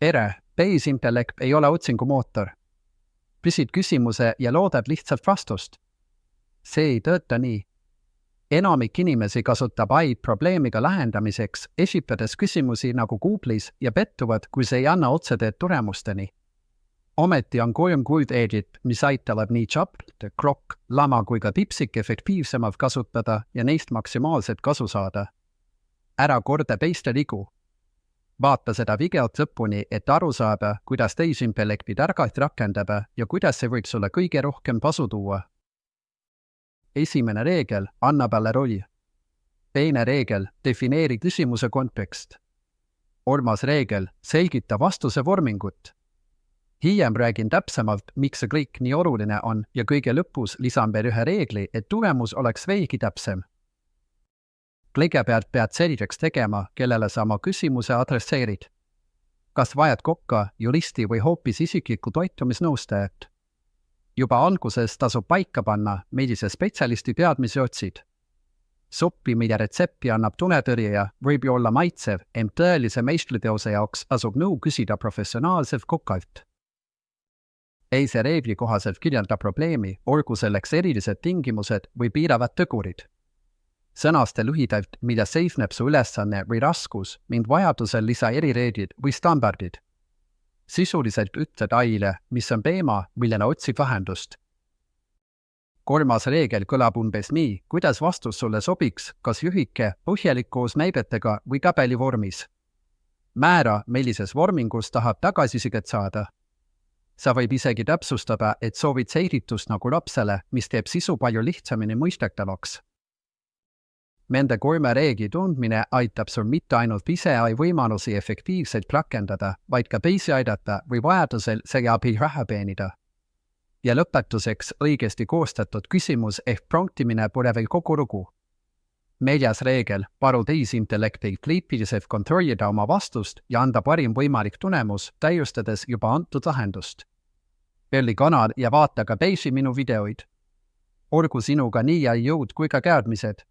Tere, tehisintellekt ei ole otsingumootor. Küsid küsimuse ja loodad lihtsalt vastust. See ei tööta nii. Enamik inimesi kasutab AId probleemiga lahendamiseks, esitades küsimusi nagu Google'is ja pettuvad, kui see ei anna otseteed tulemusteni. Ometi on 3 kuldeedit, mis aitavad nii chat, Grok, Llama kui ka DeepSeek efektiivsemalt kasutada ja neist maksimaalset kasu saada. Ära korda teiste vigu. Vaata seda videot lõpuni, et aru saada, kuidas tehisintellekti targalt rakendada ja kuidas see võib sulle kõige rohkem kasu tuua. Esimene reegel, anna talle roll. Teine reegel, defineeri küsimuse kontekst. 3. reegel, selgita vastuse vormingut. Hiljem räägin täpsemalt, miks see kõik nii oluline on ja kõige lõpus lisan veel ühe reegli, et tulemus oleks veelgi täpsem. Kõigepealt pead selgeks tegema, kellele sa oma küsimuse adresseerid. Kas vajad kokka, juristi või hoopis isiklikku toitumisnõustajat? Juba alguses tasub paika panna, millise spetsialisti teadmisi otsid. Suppi, mida retsepti annab tuletõrjeja, võib ju olla maitsev, ent tõelise meistriteose jaoks asub nõu küsida professionaalselt kokalt. Teise reegli kohaselt kirjelda probleemi, olgu selleks erilised tingimused või piiravad tegurid. Sõnaste lühidalt, mida seisneb su ülesanne või raskus, ning vajadusel lisa erireeglid või standardid. Sisuliselt ütled AIle, mis on teema, millele otsid lahendust. 3. reegel kõlab umbes nii, kuidas vastus sulle sobiks, kas lühike, põhjalik koos näidetega või tabeli vormis. Määra, millises vormingus tahab tagasisidet saada. Sa võib isegi täpsustada, et soovid selgitust nagu lapsele, mis teeb sisu palju lihtsamini mõistetavaks. Nende 3 reegli tundmine aitab sul mitte ainult ise AI võimalusi efektiivselt rakendada, vaid ka teisi aidata või vajadusel selle abil raha teenida. Ja lõpetuseks õigesti koostatud küsimus ehk promptimine pole veel kogu lugu. 4. reegel, palu tehisintellekti kriitiliselt kontrollida oma vastust ja anda parim võimalik tulemus, täiustades juba antud lahendust. Telli kanal ja vaata ka teisi minu videoid. Olgu sinuga nii AI jõud kui ka teadmised.